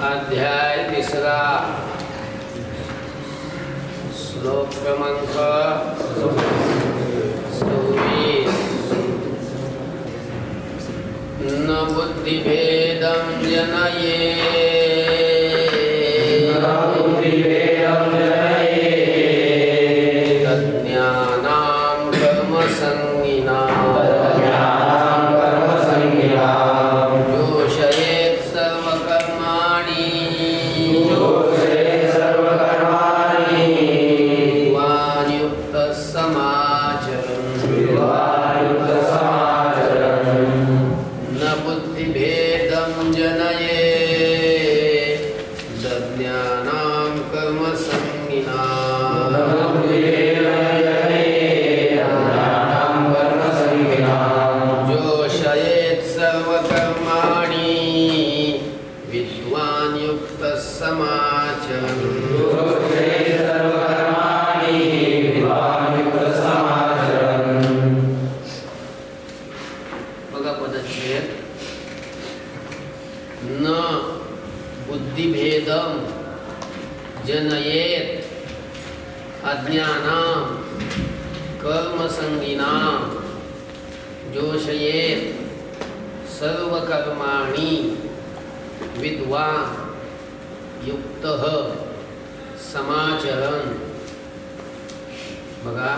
अध्याय 3 श्लोक क्रमांक 26 न बुद्धिभेदं जनयेत् तज्ज्ञानां कर्मसंगिनां जोषयेत् सर्वकर्माणि विद्वान् युक्तः समाचरन् न बुद्धिभेदं जनयेत् तज्ज्ञानां कर्मसंगिनां जोषयेत् सर्वकर्माणि विद्वान् युक्तः समाचरन् बघा पदच्छेद न बुद्धिभेदं जनयेत् अज्ञानां कर्मसंगिनां जोषयेत् सर्वकर्माणि विद्वान् युक्तः समाचरन् बघा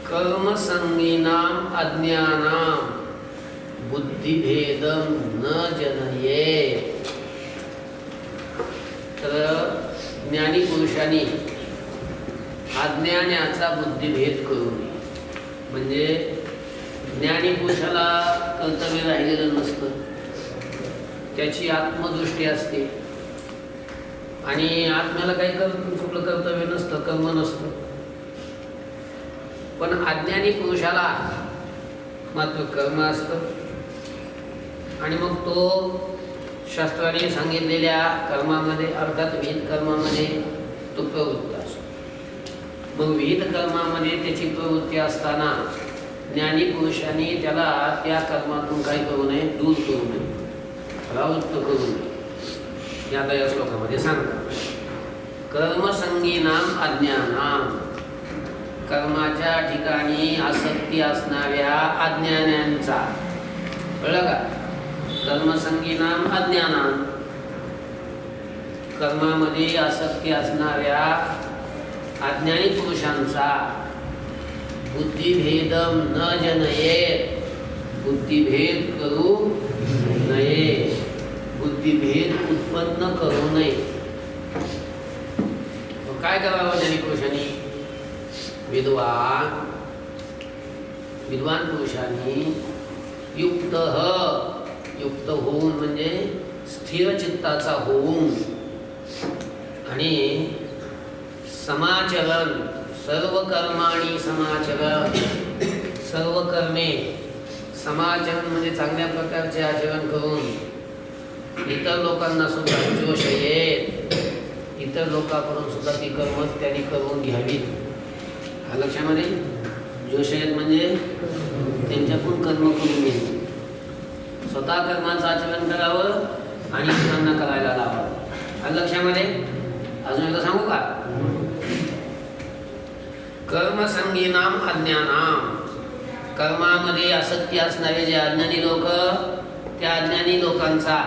कर्मसंगिनां अज्ञानां बुद्धिभेदं न जनयेत् तर ज्ञानी पुरुषांनी अज्ञानाचा बुद्धिभेद करू नये. म्हणजे ज्ञानी पुरुषाला कर्तव्य राहिलेलं नसतं, त्याची आत्मदृष्टी असते आणि आत्म्याला काही कुठलं कर्तव्य नसतं, कर्म नसतं. पण अज्ञानी पुरुषाला मात्र कर्म असतं आणि मग तो शास्त्राने सांगितलेल्या कर्मामध्ये अर्थात विहित कर्मामध्ये तो प्रवृत्त असतो. मग विहित कर्मामध्ये त्याची प्रवृत्ती असताना ज्ञानी पुरुषांनी त्याला त्या कर्मातून काय करू नये, दूर करू नये, प्रवृत्त करू नये. या श्लोकामध्ये सांगतात कर्मसंगीनां अज्ञानां, कर्माच्या ठिकाणी आसक्ती असणाऱ्या अज्ञानांचा. कळलं का? कर्मसंगीनां अज्ञानां, कर्मामध्ये आसक्ती असणाऱ्या अज्ञानी पुरुषांचा बुद्धिभेदं न जनयेत्, बुद्धिभेद करू नये, बुद्धिभेद उत्पन्न करू नये. काय करावं ज्ञानी पुरुषांनी? विद्वान पुरुषांनी युक्त होऊन म्हणजे स्थिर चित्ताचा होऊन आणि समाचरण सर्व कर्माणी समाचरण, सर्व कर्मे समाचरण म्हणजे चांगल्या प्रकारचे आचरण करून इतर लोकांना सुद्धा जोषयेत, इतर लोकांकडून सुद्धा ती कर्मच त्यांनी करून घ्यावीत. हा लक्षामध्ये जोषयेत म्हणजे त्यांच्याकडून कर्म करून घ्यावी, स्वतः कर्माचं आचरण करावं आणि इतरांना करायला लावावं. हा लक्षामध्ये. अजून एकदा सांगू का? कर्मसंगीनां अज्ञानां, कर्मामध्ये आसक्ती असणारे जे अज्ञानी लोक, त्या अज्ञानी लोकांचा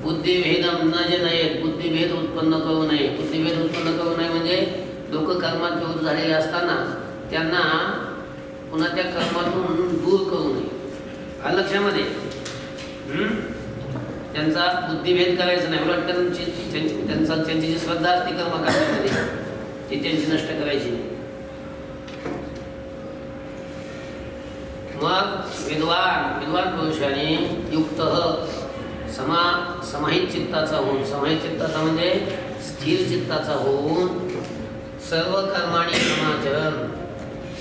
बुद्धिभेदं न जनयेत्, बुद्धिभेद उत्पन्न करू नये. बुद्धिभेद उत्पन्न करू नये म्हणजे लोक कर्मात प्रवृत्त झालेले असताना त्यांना पुन्हा त्या कर्मातून दूर करू नये. हा लक्षामध्ये. त्यांचा बुद्धिभेद करायचा नाही, उलट त्यांची जी श्रद्धा असते कर्म करण्यामध्ये ती त्यांची नष्ट करायची नाही. मग विद्वान पुरुषाने युक्त समाहित चित्ताचा होऊन, समाहित चित्ताचा म्हणजे स्थिर चित्ताचा होऊन सर्व कर्माणी समाचरण,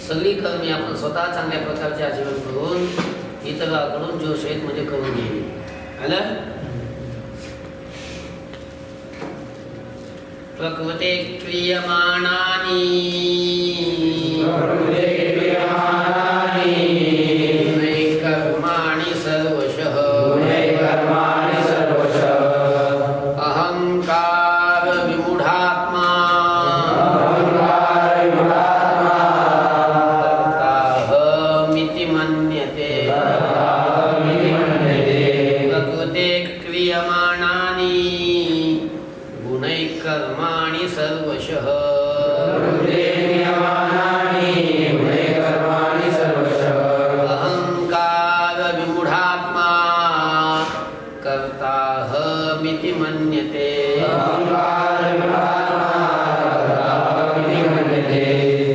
सगळी कर्मे आपण स्वतः चांगल्या प्रकारचे आचरण करून इतरांकडून जोषयेत म्हणजे करून घ्यावी. आलं? प्रकृते क्रियमाणानि कर्माणि सर्वशः क्रियमाणानि गुणैः कर्माणि सर्वशः अहंकार विमूढात्मा कर्ताहमिति मन्यते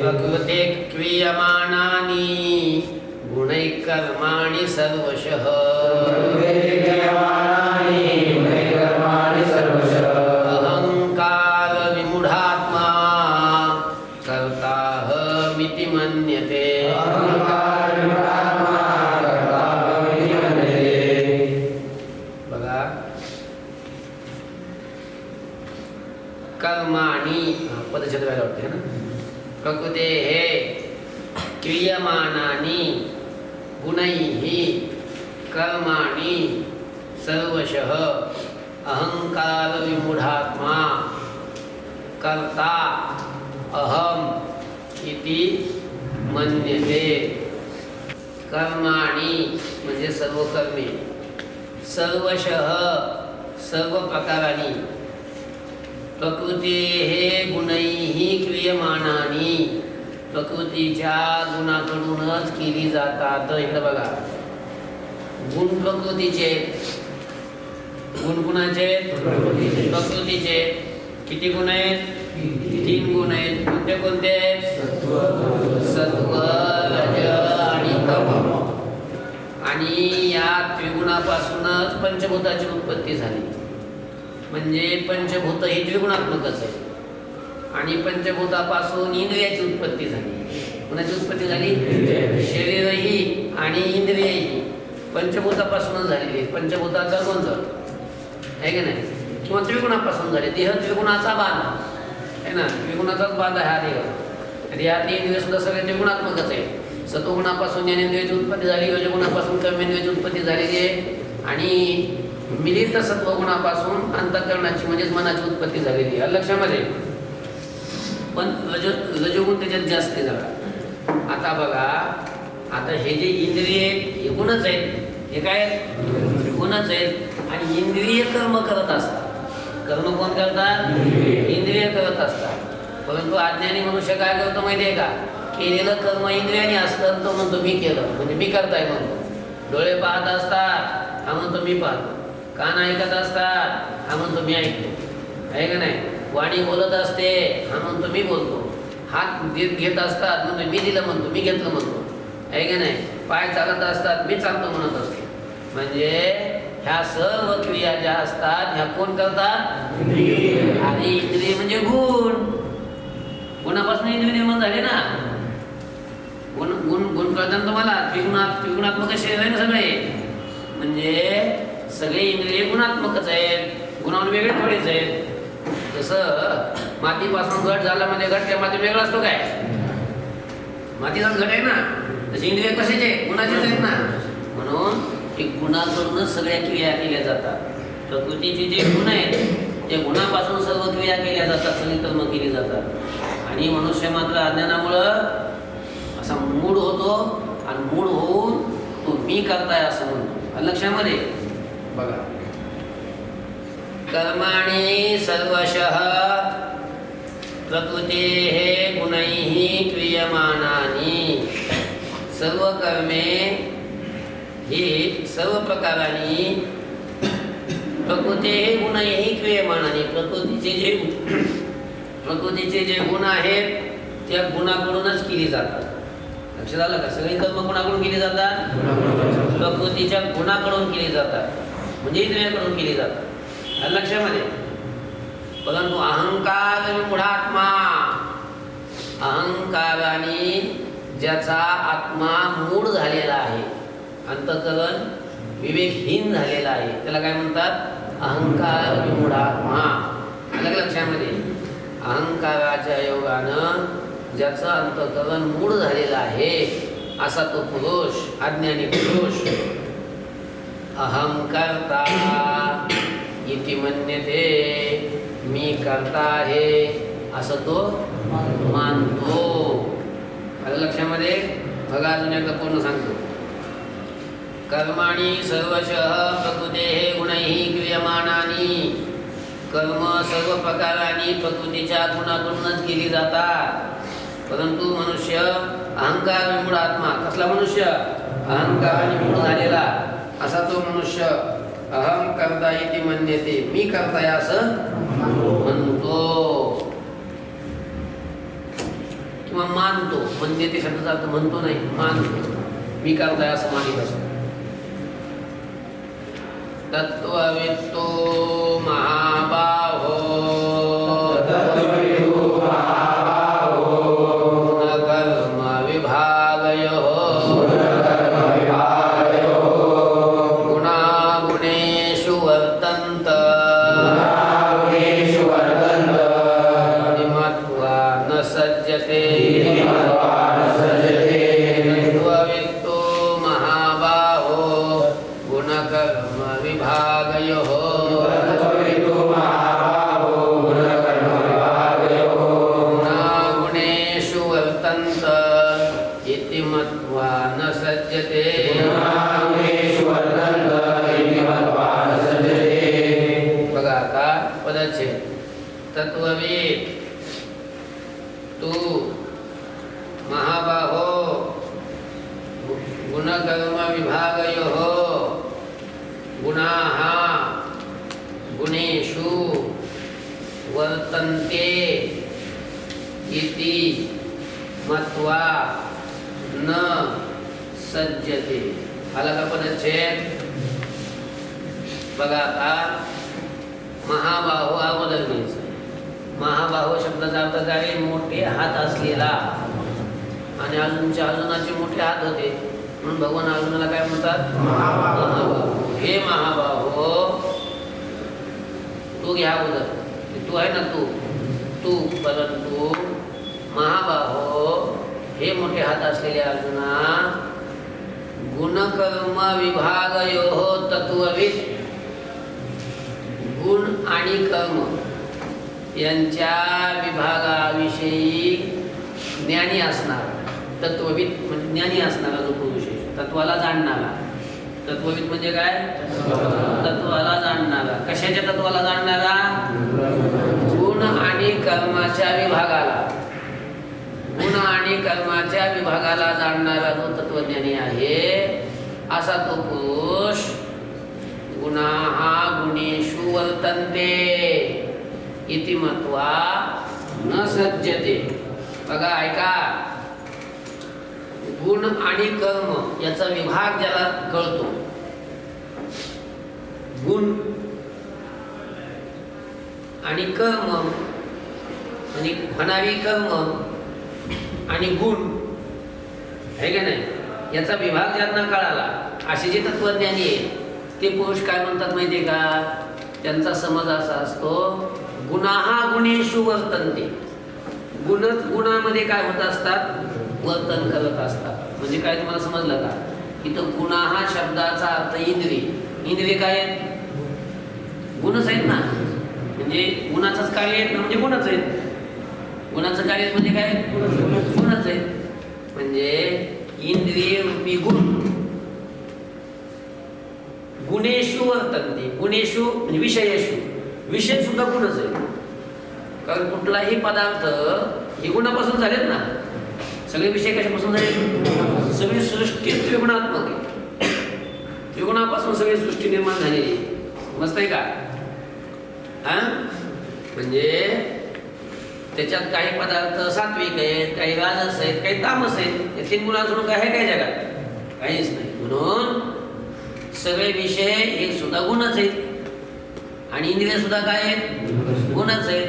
प्रकृते क्रियमाणानि गुणैः कर्माणि सर्वशः अहंकार विमूढात्मा कर्ताहमिति मन्यते बघा कर्माणि पदच्छेद व्हायला वाटते ना प्रकृते हे क्रियमाणानि गुणैः कर्माणि सर्वशः अहंकार विमूढात्मा कर्ता अहम इति मन्यते. कर्माणि म्हणजे सर्व कर्मे सर्वशः सर्व प्रकारांनी प्रकृतेः गुणैः क्रियमाणानि प्रकृतीच्या गुणाकडूनच केली जातात. इकडे बघा गुण प्रकृतीचे गुण कुणाचे प्रकृतीचे किती गुण आहेत 3 गुण आहेत. कोणते कोणते सत्व रज आणि तम. आणि या त्रिगुणापासूनच पंचभूताची उत्पत्ती झाली. म्हणजे पंचभूत ही त्रिगुणात्मकच आहे आणि पंचभूतापासून इंद्रियाची उत्पत्ती झाली. कोणाची उत्पत्ती झाली शरीरही आणि इंद्रियही पंचभूतापासूनच झालेली. पंचभूताचा कोणतं आहे की नाही किंवा त्रिगुणापासून झाले. देह त्रिगुणाचा बांध आहे ना त्रिगुणाचाच बांध आहे हा देह. देहातली इंद्रिय सुद्धा सगळे त्रिगुणात्मकच आहे. सत्वगुणापासून ज्ञानेंद्रियाची उत्पत्ती झाली रजगुणापासून कर्मेंद्रियाची उत्पत्ती झालेली आहे आणि मिलित सत्वगुणापासून अंतःकरणाची म्हणजेच मनाची उत्पत्ती झालेली आहे. लक्षामध्ये पण रजगुण त्याच्यात जास्त आहे जरा. आता बघा आता हे जे इंद्रिय आहेत हे गुणच आहेत. हे काय गुणच आहेत आणि इंद्रिय कर्म करत असतात. कर्म कोण करतात इंद्रिय करत असतात. परंतु अज्ञानी मनुष्य काय करतो माहिती आहे का केलेलं कर्म इंद्रियाने असतं तो म्हणतो मी केलं म्हणजे मी करताय म्हणतो. डोळे पाहत असतात हा म्हणतो मी पाहतो. कान ऐकत असतात हा म्हणतो मी ऐकतो आहे का नाही. वाणी बोलत असते हा म्हणतो मी बोलतो. हात घेत असतात म्हणतो मी दिलं म्हणतो मी घेतलं म्हणतो आहे का नाही. पाय चालत असतात मी चालतो म्हणत असतो. म्हणजे ह्या सर्व क्रिया ज्या असतात ह्या कोण करतात आणि इंद्रिय म्हणजे गुण. गुणापासून इंद्रिय निर्माण झाले ना. गुण गुण गुण कळतात तुम्हाला त्रिगुणात्मक शरीर आहे ना सगळे. म्हणजे सगळे इंद्रिय गुणात्मकच आहेत. गुणावून वेगळे थोडेच आहेत. जसं मातीपासून घट झाला म्हणजे घट त्या माती वेगळा असतो काय मातीचाच घट आहे ना. तसे इंद्रिय कशाचे गुणाचेच आहेत ना. म्हणून हे गुणाकडूनच सगळ्या क्रिया केल्या जातात. प्रकृतीचे जे गुण आहेत ते गुणापासून सर्व क्रिया केल्या जातात सगळी कर्म केली जातात. आणि मनुष्य मात्र अज्ञानामुळं असा मूढ होतो आणि मूढ होऊन तो मी करताय असं म्हणतो. लक्षामध्ये बघा कर्माणि सर्वशः प्रकृतेः गुणैः क्रियमाणानि. सर्व कर्मे ही सर्व प्रकारांनी प्रकृतेः गुणैः क्रियमाणानि प्रकृतीचे जे गुण आहेत त्या गुणाकडूनच केली जातात. लक्षात आलं का. सगळी कर्म गुणाकडून केली जातात प्रकृतीच्या गुणाकडून केली जातात म्हणजे इंद्रियाकडून केली जातात. लक्षामध्ये परंतु अहंकार विमूढात्मा अहंकाराने ज्याचा आत्मा मूढ झालेला आहे अंतःकरण विवेकहीन झालेला आहे त्याला काय म्हणतात अहंकार विमूढात्मा. अलग लक्षामध्ये अहंकाराच्या योगानं ज्याचं अंतःकरण मूढ झालेला आहे असा तो पुरुष अज्ञानी पुरुष अहंकारता इति मन्यते मी करता आहे असं तो मानतो. लक्षामध्ये बघा अजून एकदा पूर्ण सांगतो. कर्माणि सर्वशः प्रकृतेः गुणैः क्रियमाणानि कर्म सर्व प्रकारांनी प्रकृतीच्या गुणातूनच केली जातात, परंतु मनुष्य अहंकार विमूढ आत्मा, कसला मनुष्य? अहंकाराने विमूढ झालेला असा तो मनुष्य अहम करता इति मन्यते, मी करताय असं म्हणतो किंवा मानतो. मन्यते शब्दाचा अर्थ म्हणतो नाही, मानतो, मी करताय असं मानित असतो. तत्त्ववित्तो महाबाहो गुणकर्म विभागयोः गुणागुणेषु वर्तन्त मत्वा न सज्जते. तत्त्ववित्तो महाबाहो गुणकर्म विभागयोः गुणागुणेषु वर्तन्त इति मत्वा न सज्जते. बघा आता पदच्छेद. तत्त्वविद तू महाबाहो गुणकर्म विभागयोः गुणाः गुणेषु वर्तन्ते इति मत्वा न सज्जते. आला का पदच्छेद? बघा आता महाबाहो अगोदर घ्यायचं. महाबाहो शब्दाचा अर्थ काय? मोठे हात असलेला. आणि अर्जुनाचे मोठे हात होते म्हणून भगवान अर्जुनाला काय म्हणतात? महाबाहो. हे महाबाहो, तू घ्या अगोदर, तू आहे ना, तू परंतु महाबाहो हे मोठे हात असलेले अर्जुना, गुणकर्म विभागयोः तत्त्वविद, गुण आणि कर्म यांच्या विभागाविषयी ज्ञानी असणारा. तत्त्वविद म्हणजे ज्ञानी असणारा जो पुरुष आहे, तत्वाला जाणणारा. तत्त्वविद म्हणजे काय? तत्वाला जाणणारा. कशाच्या तत्वाला जाणणारा? गुण आणि कर्माच्या विभागाला. गुण आणि कर्माच्या विभागाला जाणणारा जो तत्वज्ञानी आहे असा तो पुरुष गुणाः गुणेषु वर्तन्ते इति मत्वा न सज्जते. बघा ऐका, गुण आणि कर्म याचा विभाग ज्याला कळतो, गुण आणि कर्म म्हणजे होणारी कर्म आणि गुण आहे का नाही, याचा विभाग ज्यांना कळाला असे जे तत्वज्ञानी आहे ते पुरुष काय म्हणतात माहिती आहे का? त्यांचा समज असा असतो, गुणाः गुणेषु वर्तन्ते. गुणच गुणामध्ये काय होत असतात? वर्तन करत असतात. म्हणजे काय तुम्हाला समजलं का? इथं गुणाः शब्दाचा अर्थ इंद्रिय. इंद्रिय काय आहेत? गुणच आहेत ना. म्हणजे गुणाचंच कार्य आहेत ना, म्हणजे गुणच आहेत. गुणाचं कार्य म्हणजे काय? गुणच आहेत. म्हणजे इंद्रिय रूपी गुण गुणेषु वर्तन्ते. गुणेषु म्हणजे विषयेषु, विषय सुद्धा गुणच आहे. कारण कुठलाही पदार्थ हे गुणापासून झालेत ना. सगळे विषय कशापासून झाले? सगळी सृष्टी त्रिगुणात्मक आहे. त्रिगुणापासून सगळी सृष्टी निर्माण झालेली आहे. मस्त आहे का? म्हणजे त्याच्यात काही पदार्थ सात्विक आहेत, काही राजस आहेत, काही तामस आहेत. या तीन गुणांसोडून काय आहे काय जगात? काहीच नाही. म्हणून सगळे विषय हे सुद्धा गुणच आहेत आणि इंद्रिय सुद्धा काय आहेत? गुणच आहेत.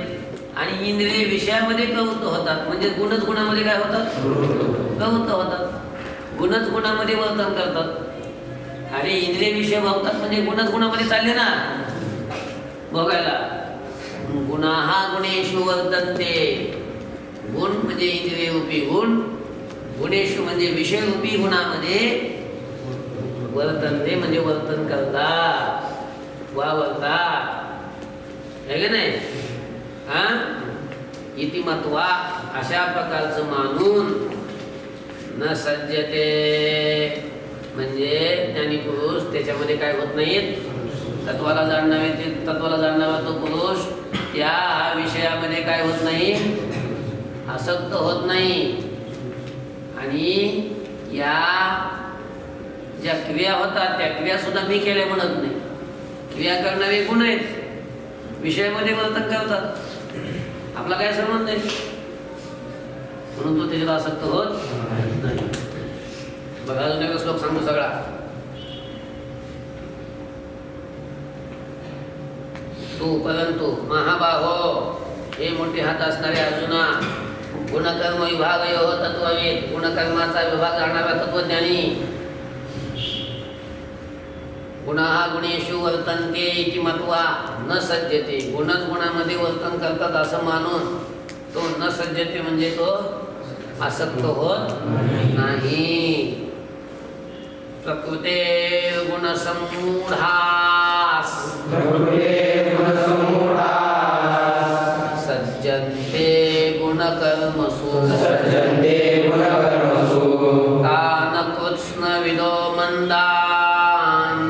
आणि इंद्रिय विषयामध्ये प्रवृत्त होतात म्हणजे गुणच गुणामध्ये काय होतात? प्रवृत्त होतात. गुणच गुणामध्ये वर्तन करतात. अरे इंद्रिय विषय भोगतात म्हणजे गुणच गुणामध्ये चालले ना भोगायला. गुणाः गुणेषु वर्तन्ते. गुण म्हणजे इंद्रिय रूपी गुण, गुणेषु म्हणजे विषय रूपी गुणामध्ये वर्तन्ते म्हणजे वर्तन करतात, वावरतात. आहे का नाही? इति मत्वा अशा प्रकारचं मानून न सज्जते म्हणजे ज्ञानी पुरुष त्याच्यामध्ये काय होत नाहीत. तत्वाला जाणणारा तो पुरुष त्या विषयामध्ये काय होत नाही, आसक्त होत नाही. आणि या ज्या क्रिया होतात त्या क्रिया सुद्धा मी केल्या म्हणत नाही. क्रिया करणारे गुण आहेत, विषयामध्ये वर्तन करतात, आपला काय संबंध आहे, म्हणून तो त्याच्याला आसक्त होत नाही. बघा अजून एक श्लोक सांगतो सगळा. तू परंतु महाबाहो, हे मोठे हात असणारे अर्जुना, गुणकर्म विभाग तत्ववेद, गुणकर्माचा विभाग जाणारा तत्वज्ञानी, गुणाः गुणेषु वर्तन्ते इति मत्वा न सज्जते, गुणच गुणामध्ये वर्तन करतात असं मानून तो न सज्जते म्हणजे तो आसक्त होत नाही. प्रकृते गुणसमूढास सज्जन्ते गुणकर्मसु तान कृत्स्नविदो मंदान्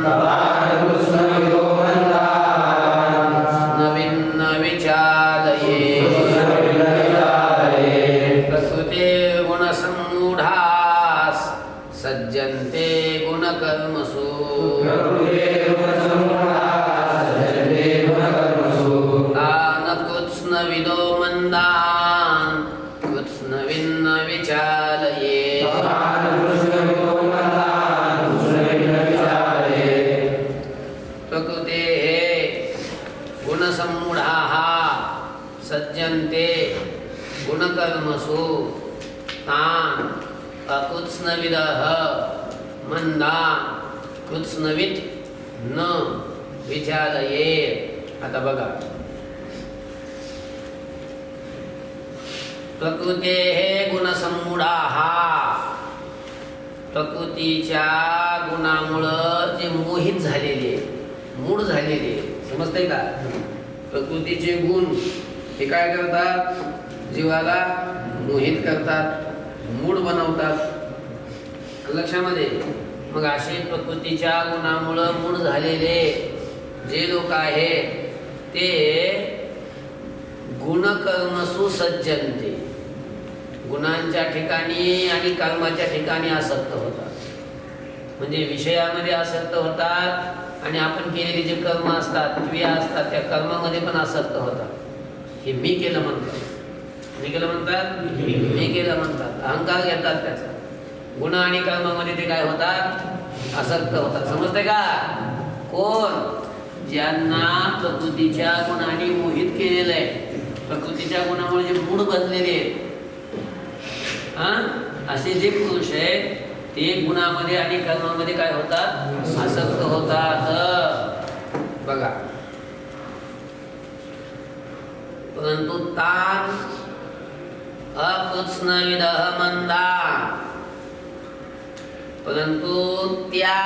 नविन्न विचारये. प्रकृते गुणसमूढास सज्जन्ते गुणकर्मसु तान कृत्स्नविदो मंदान् कृत्स्नविन्न विचारये. गुणसमूढाः सज्जन्ते गुणकर्मसु तान् अकृत्स्नविदः मंदान् कृत्स्नवित् न विचारयेत्. आता बघा, प्रकृतेः गुणसमूढाः, प्रकृतीच्या गुणामुळं जे मोहित झालेले, मूढ झालेले, समजतंय का? प्रकृतीचे गुण हे काय करतात, जीवाला मोहित करतात, मूढ बनवतात, लक्षामध्ये. मग असे प्रकृतीच्या गुणामुळं मूढ झालेले जे लोक आहेत ते गुणकर्मसु सज्जन्ते, गुणांच्या ठिकाणी आणि कर्माच्या ठिकाणी आसक्त होतात. म्हणजे विषयामध्ये आसक्त होतात आणि आपण केलेली जे कर्म असतात, क्रिया असतात, त्या कर्मामध्ये पण आसक्त होतात. हे मी केलं म्हणतात, मी केलं म्हणतात, मी केलं म्हणतात, अहंकार घेतात त्याचा. गुण आणि कर्मामध्ये ते काय होतात, आसक्त होतात. समजते का? कोण? ज्यांना प्रकृतीच्या गुणांनी मोहित केलेलं आहे, प्रकृतीच्या गुणामुळे जे मूढ बनलेले आहेत, असे जे पुरुष आहेत ते गुणामध्ये आणि कर्मामध्ये काय होतात, आसक्त होतात. बघा, परंतु तान अकृत्स्नविदः मंदान्, परंतु त्या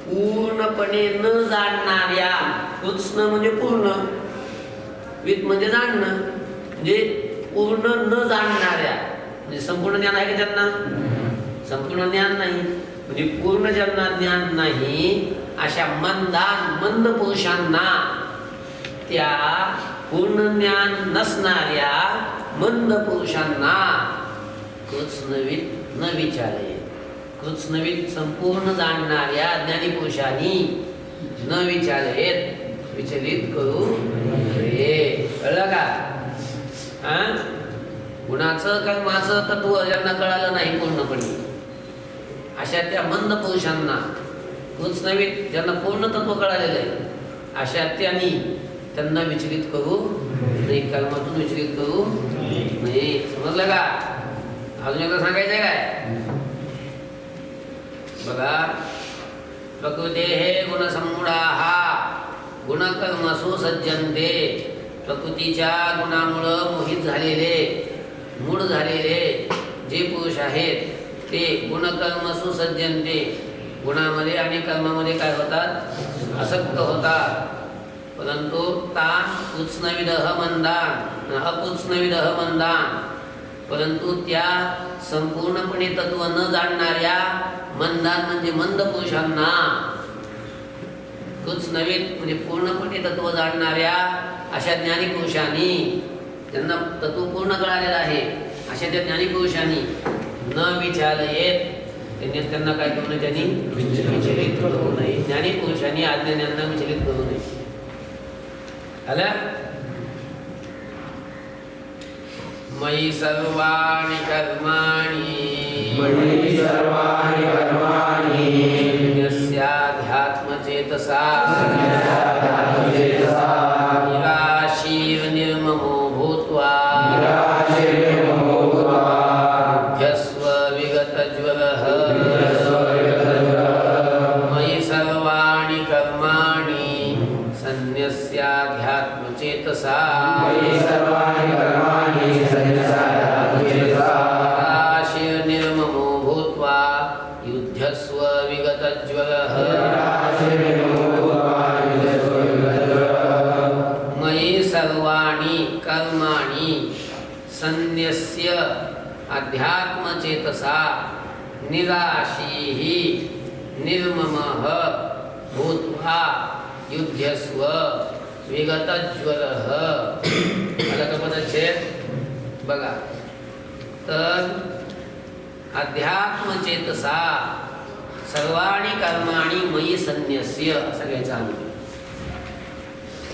पूर्णपणे न जाणणाऱ्या, कृत्स्न म्हणजे पूर्ण, विद म्हणजे जाणणं, म्हणजे पूर्ण न जाणणाऱ्या, म्हणजे संपूर्ण ज्ञान आहे की त्यांना, संपूर्ण ज्ञान नाही, म्हणजे पूर्ण ज्यांना ज्ञान नाही अशा मंदान मंद पुरुषांना, त्या पूर्ण ज्ञान नसणाऱ्या मंद पुरुषांना कृत्स्नविद न विचारे. कृत्स्नविद संपूर्ण जाणणाऱ्या ज्ञानी पुरुषांनी न विचारेत, विचलित करू नये. कळलं का? गुणाचं कर्माचं तत्व ज्यांना कळालं नाही पूर्णपणे, अशा त्या मंद पुरुषांना, कृत्स्नविद ज्यांना पूर्ण तत्व कळालेलं आहे, अशा त्यांना विचलित करू नाही, कर्मातून विचलित करू नाही. समजलं का? अजून एकदा सांगायचं आहे काय? बघा, प्रकृतेः गुणसमूढाः गुणकर्मसु सज्जन्ते, प्रकृतीच्या गुणामुळं मोहित झालेले, मूढ झालेले जे पुरुष आहेत ते गुणकर्मसु सज्जन्ते, गुणामध्ये आणि कर्मामध्ये काय होतात, आसक्त होतात. परंतु तान कृत्स्नविदः मंदान् अकृत्स्नविदः मंदान्, परंतु त्या संपूर्णपणे तत्व न जाणणाऱ्या मंदान म्हणजे मंद पुरुषांना, तूच नव्हे म्हणजे पूर्णपणे तत्व जाणणाऱ्या अशा ज्ञानीपुरुषांनी, ज्यांना तत्व पूर्ण कळालेलं आहे अशा त्या ज्ञानीपुरुषांनी न विचारयेत, त्यांना काय करू नये, त्यांनी विचलित करू नये. ज्ञानीपुरुषांनी अज्ञान्यांना विचलित करू नये. आलं? मयि सर्वाणि कर्माणि यस्याध्यात्मचेतसा निराशीर् निर्ममो भूत्वा युध्यस्व विगतज्वरः. मयि सर्वाणि कर्माणि सन्न्यस्याध्यात्मचेतसा निर्ममो भूत्वा युध्यस्व विगतज्वरः. मयि सर्वाणि कर्माणि सन्न्यस्य अध्यात्मचेतसा निराशीः निर्ममः भूत्वा युध्यस्व विगतज्वरः. आलं का पदच्छेद? बघा, तर अध्यात्मचेतसा सर्वाणि कर्माणि मयि सन्न्यस्य असं घ्यायचं आम्ही.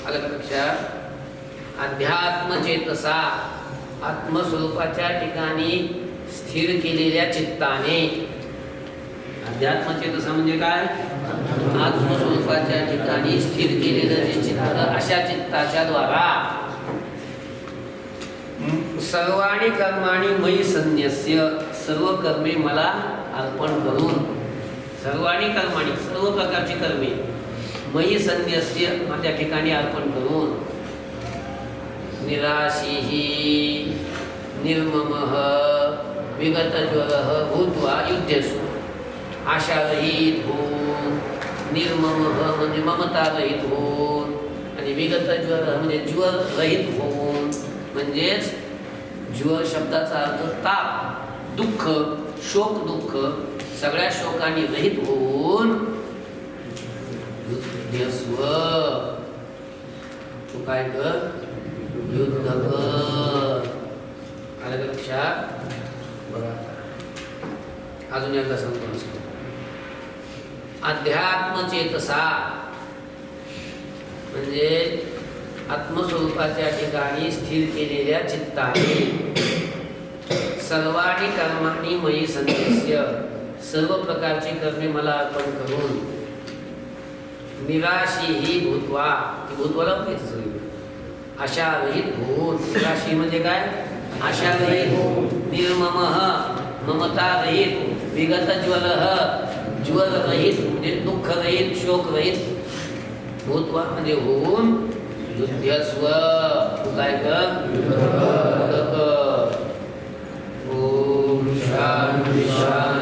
आलं का लक्षात? अध्यात्मचेतसा आत्मस्वरूपाच्या ठिकाणी स्थिर केलेल्या चित्ताने. अध्यात्मचेतसा म्हणजे काय? आत्मस्वरूपाच्या ठिकाणी स्थिर केलेलं जे चित्त, अशा चित्ताच्या द्वारा सर्वाणि कर्माणि मयि सन्न्यस्य सर्व कर्मे मला अर्पण करून, सर्वाणि कर्माणि सर्व प्रकारची कर्मे मयि सन्न्यस्य माझ्या ठिकाणी अर्पण करून निराशीः निर्ममः विगतज्वरः भूत्वा युध्यस्व. आशारहित होऊन, निर्ममः म्हणजे ममतारहित होऊन, आणि विगतज्वरः म्हणजे ज्वर रहित होऊन, म्हणजेच ज्वर शब्दाचा अर्थ ताप, दुःख, शोक, दुःख सगळ्या शोकांनी रहित होऊन युध्यस्व. तू काय कर? युद्ध कर. आलं का लक्षात? बघा अजून एकदा सांगतो. अध्यात्मचेतसा म्हणजे आत्मस्वरूपाच्या ठिकाणी स्थिर केलेल्या चित्ताने सर्वाणि कर्माणि मयि सन्न्यस्य सर्व प्रकारची कर्मे मला अर्पण करून निराशीही भूत्वा, भूत्वाला पाहिजे सगळी आशारहित होऊन. निराशी म्हणजे काय? आशारहित, निर्ममः ममतारहित, विगतज्वरः ज्वररहित म्हणजे दुःखरहित, शोकरहित, भूत्वा म्हणजे होऊन युध्यस्व. तू काय कर? ओम शांती शांती.